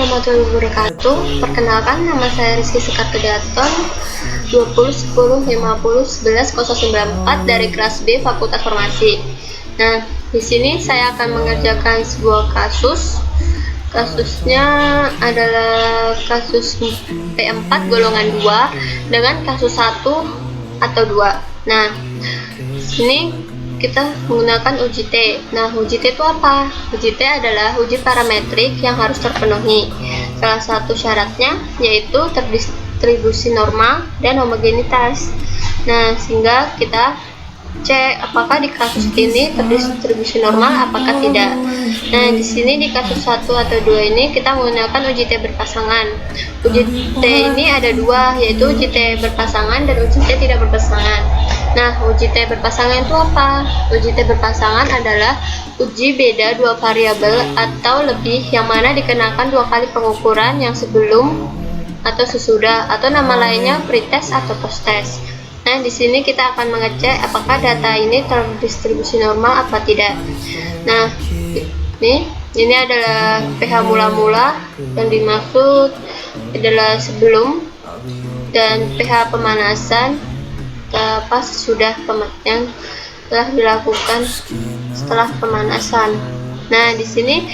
warahmatullahi wabarakatuh. Perkenalkan, nama saya Rizky Sekar Kedaton, 2010501194 dari kelas B Fakultas Farmasi. Nah, di sini saya akan mengerjakan sebuah kasus. Kasusnya adalah kasus P4 golongan 2 dengan kasus 1 atau 2. Nah, sini kita menggunakan uji T. Nah, uji T itu apa? Uji T adalah uji parametrik yang harus terpenuhi. Salah satu syaratnya yaitu terdistribusi normal dan homogenitas. Nah, sehingga kita cek apakah di kasus ini terdistribusi normal apakah tidak. Nah, di sini di kasus 1 atau 2 ini kita menggunakan uji T berpasangan. Uji T ini ada dua, yaitu uji T berpasangan dan uji T tidak berpasangan. Nah, uji T berpasangan itu apa? Uji T berpasangan adalah uji beda dua variabel atau lebih yang mana dikenakan dua kali pengukuran yang sebelum atau sesudah, atau nama lainnya pretest atau posttest. Nah, di sini kita akan mengecek apakah data ini terdistribusi normal apa tidak. Nah, ini adalah pH mula-mula yang dimaksud adalah sebelum, dan pH pemanasan pas sudah yang telah dilakukan setelah pemanasan. Nah, di sini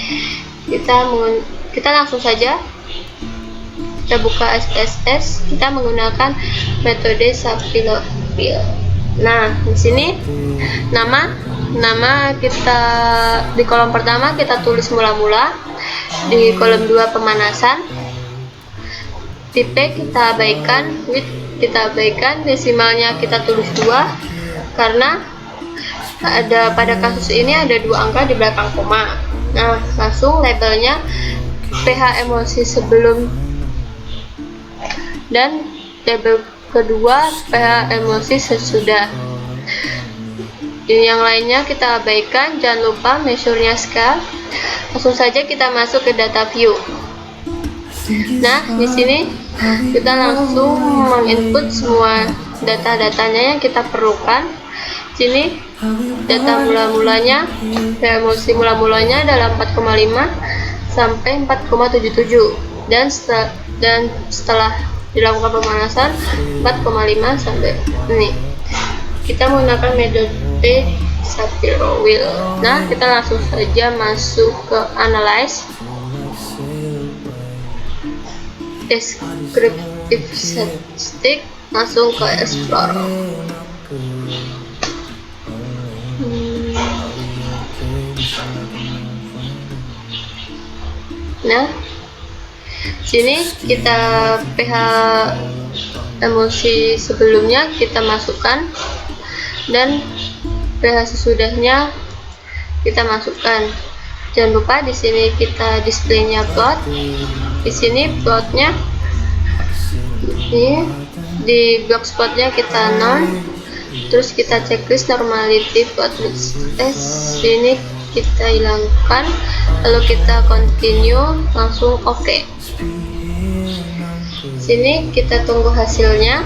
kita langsung saja kita buka SPSS, kita menggunakan metode Sapilopil. Nah, di sini nama kita di kolom pertama kita tulis mula-mula, di kolom 2 pemanasan, tipe kita abaikan, width kita abaikan, desimalnya kita tulis 2 karena pada kasus ini ada 2 angka di belakang koma. Nah, langsung labelnya pH emulsi sebelum, dan label kedua pH emulsi sesudah. Yang lainnya kita abaikan, jangan lupa measure-nya scale. Langsung saja kita masuk ke data view. Nah, di sini kita langsung menginput semua data-datanya yang kita perlukan. Sini data mula-mulanya, emulsi mula-mulanya adalah 4,5 sampai 4,77, dan setelah dilakukan pemanasan 4,5 sampai ini. Kita menggunakan metode Sapilopil. Nah, kita langsung saja masuk ke analyze, descriptive statistic, langsung ke explore. Nah, sini kita pH emulsi sebelumnya kita masukkan, dan pH sesudahnya kita masukkan. Jangan lupa di sini kita displaynya plot. Di sini plotnya ini di blogspotnya kita none, terus kita checklist normality plot test, ini kita hilangkan, lalu kita continue, langsung oke. Sini kita tunggu hasilnya.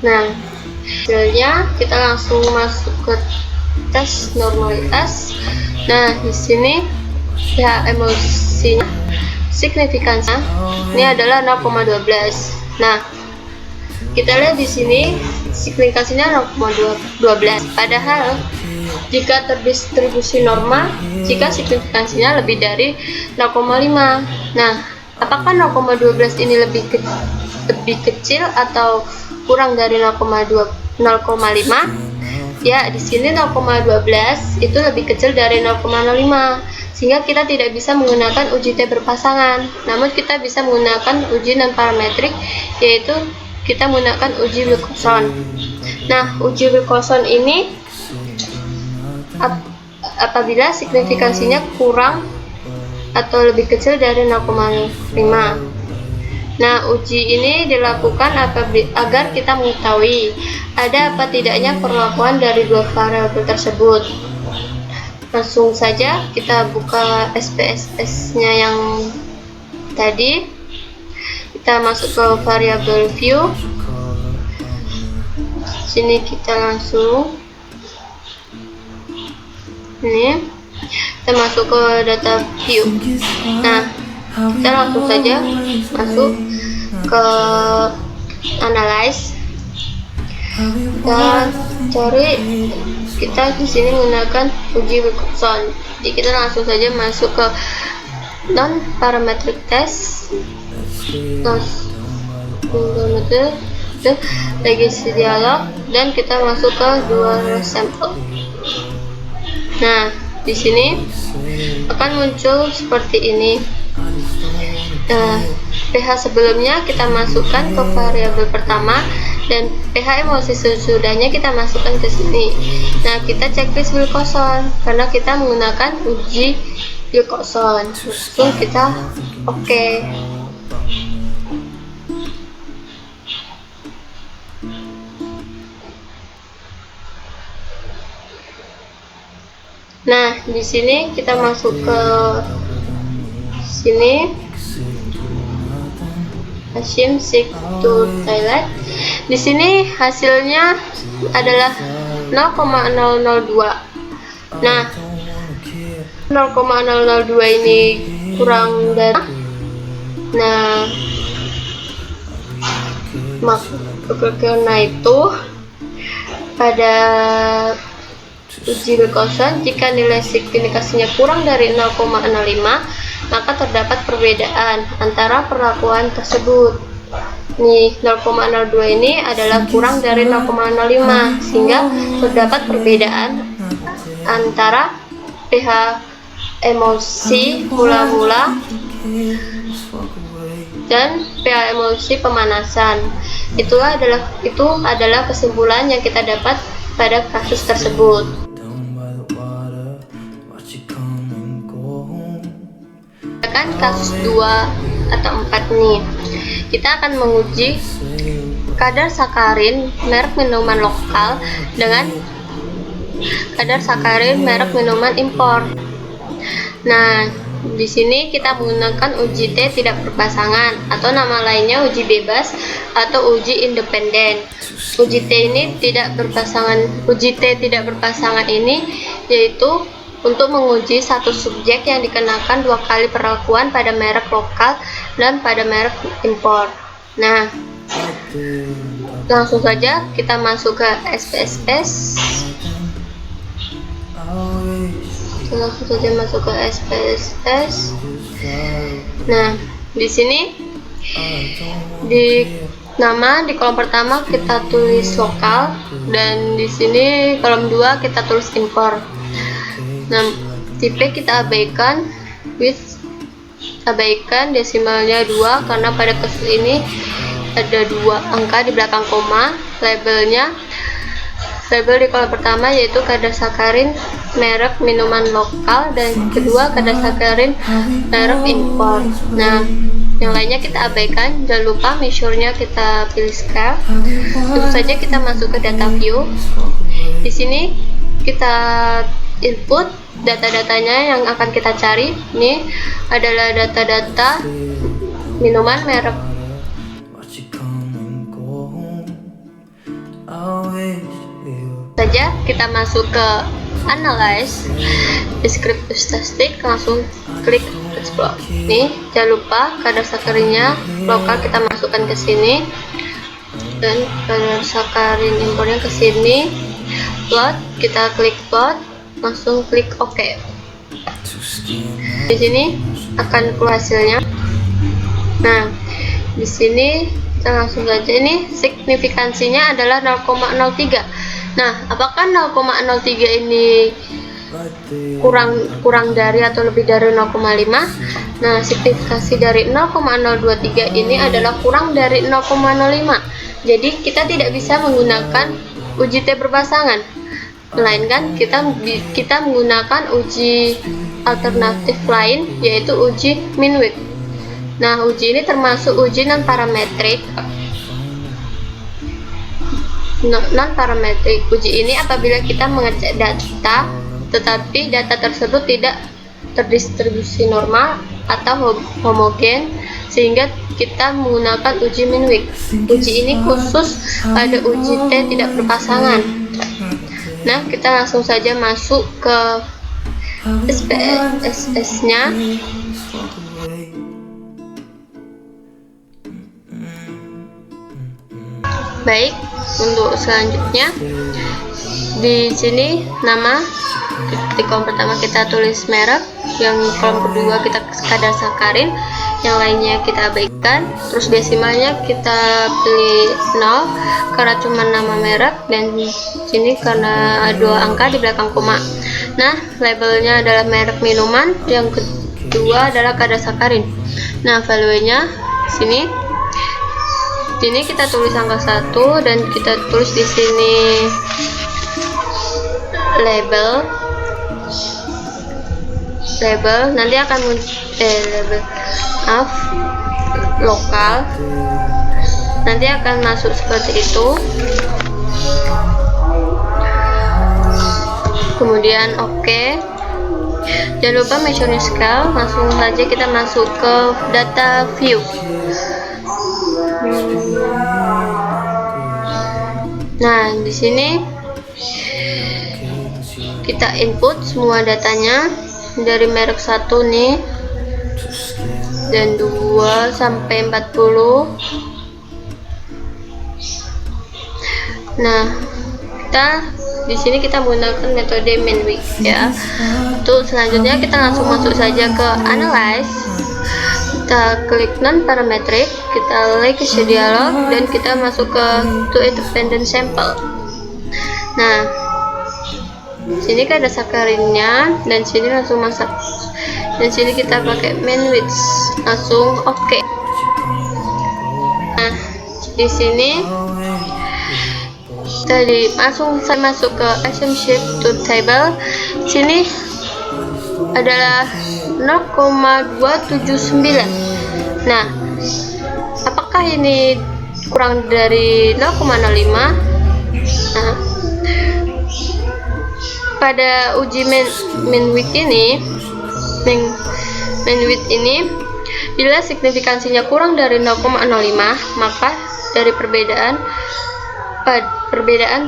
Nah, hasilnya kita langsung masuk ke tes normalitas. Nah, di sini pH emulsinya signifikannya ini adalah 0,12. Nah, kita lihat di sini signifikansinya 0,12. Padahal jika terdistribusi normal, jika signifikansinya lebih dari 0,5. Nah, apakah 0,12 ini lebih kecil atau kurang dari 0,5? Ya, di sini 0,12 itu lebih kecil dari 0,05, sehingga kita tidak bisa menggunakan uji T berpasangan. Namun kita bisa menggunakan uji non parametrik, yaitu kita menggunakan uji Wilcoxon. Nah, uji Wilcoxon ini apabila signifikansinya kurang atau lebih kecil dari 0,5. Nah, uji ini dilakukan agar kita mengetahui ada apa tidaknya perlakuan dari dua variabel tersebut. Langsung saja kita buka SPSS-nya yang tadi. Kita masuk ke variabel view. Sini kita langsung ini kita masuk ke data view. Nah, kita langsung saja masuk ke analyze. Kita cari, kita di sini menggunakan uji Wilcoxon. Jadi kita langsung saja masuk ke non parametric test, legacy dialog, dan kita masuk ke dua sampel. Nah, di sini akan muncul seperti ini. pH sebelumnya kita masukkan ke variabel pertama, dan pH emosi sesudahnya kita masukkan ke sini. Nah, kita checklist Wilcoxon karena kita menggunakan uji Wilcoxon. Langsung kita oke. Nah, di sini kita masuk ke sini, Hashim Seek to Thailand. Di sini hasilnya adalah 0,002. Nah, 0,002 ini kurang dari. Nah, karena itu pada uji Wilcoxon, jika nilai signifikasinya kurang dari 0,05, maka terdapat perbedaan antara perlakuan tersebut. Nih, 0,02 ini adalah kurang dari 0,05, sehingga terdapat perbedaan antara pH emulsi mula-mula dan pH emulsi pemanasan. Itu adalah kesimpulan yang kita dapat pada kasus tersebut. Kan kasus 2 atau 4 nih, kita akan menguji kadar sakarin merek minuman lokal dengan kadar sakarin merek minuman impor. Nah, di sini kita menggunakan uji T tidak berpasangan, atau nama lainnya uji bebas atau uji independen. Uji T tidak berpasangan ini yaitu untuk menguji satu subjek yang dikenakan 2 kali perlakuan pada merek lokal dan pada merek impor. Nah, langsung saja kita masuk ke SPSS. Langsung saja masuk ke SPSS. Nah, di sini di nama di kolom pertama kita tulis lokal, dan di sini kolom 2 kita tulis impor. Nah, tipe kita abaikan, abaikan desimalnya 2 karena pada kasus ini ada 2 angka di belakang koma. Label di kolom pertama yaitu kadar sakarin merek minuman lokal, dan kedua kadar sakarin merek impor. Nah, yang lainnya kita abaikan. Jangan lupa measure-nya kita pilih scale. Tentu saja kita masuk ke data view. Di sini kita input data-datanya yang akan kita cari. Ini adalah data-data minuman merek. Saja kita masuk ke analyze descriptive statistic, langsung klik explore. Nih, jangan lupa kadar sakarinnya lokal kita masukkan ke sini, dan kadar sakarin impornya ke sini. Plot, kita klik plot, langsung klik OK. Di sini akan keluar hasilnya. Nah, di sini kita langsung saja, ini signifikansinya adalah 0,03. Nah, apakah 0,03 ini kurang dari atau lebih dari 0,5? Nah, signifikasi dari 0,023 ini adalah kurang dari 0,05. Jadi kita tidak bisa menggunakan uji T berpasangan, melainkan kita menggunakan uji alternatif lain yaitu uji Minwick. Nah, uji ini termasuk uji non-parametrik. Uji ini apabila kita mengecek data tetapi data tersebut tidak terdistribusi normal atau homogen sehingga kita menggunakan uji Minwick. Uji ini khusus pada uji T tidak berpasangan. Nah, kita langsung saja masuk ke SPSS-nya. Baik, untuk selanjutnya di sini nama, di kolom pertama kita tulis merek, yang kolom kedua kita kadar sakarin, yang lainnya kita abaikan, terus desimalnya kita pilih 0 karena cuma nama merek, dan sini karena ada 2 angka di belakang koma. Nah, labelnya adalah merek minuman, yang kedua adalah kadar sakarin. Nah, value-nya sini kita tulis angka 1 dan kita tulis di sini label nanti akan lokal nanti akan masuk seperti itu. Kemudian oke. Jangan lupa measuring scale. Langsung saja kita masuk ke data view. Nah, di sini kita input semua datanya dari merek 1 nih, dan 2 sampai 40. Nah, di sini kita menggunakan metode Minwick ya. Untuk selanjutnya kita langsung masuk saja ke analyze. Kita klik non parametric, kita like dialog, dan kita masuk ke to independent sample. Nah, sini kan ada sakarinnya, dan sini langsung masak, dan sini kita pakai Minwick, langsung oke. Nah, di sini tadi saya masuk ke item shift to table. Sini adalah 0,279. Nah, apakah ini kurang dari 0,05? Nah, pada uji Minwick ini, bila signifikansinya kurang dari 0,05, maka dari perbedaan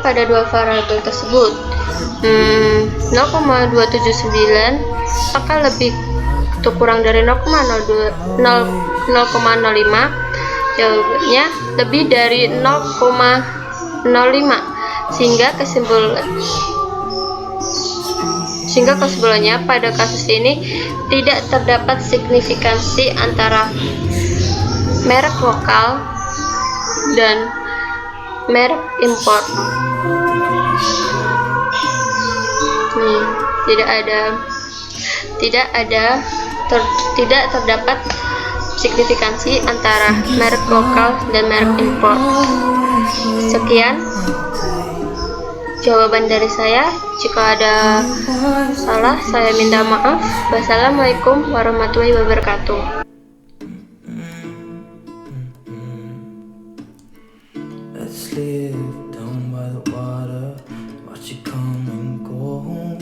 pada dua variabel tersebut, 0,279 apakah lebih atau kurang dari 0,05? Jawabannya lebih dari 0,05, sehingga kesimpulannya pada kasus ini tidak terdapat signifikansi antara merek lokal dan merek import. Tidak terdapat signifikansi antara merek lokal dan merek import. Sekian jawaban dari saya. Jika ada salah, saya minta maaf. Wassalamualaikum warahmatullahi wabarakatuh. Let's live.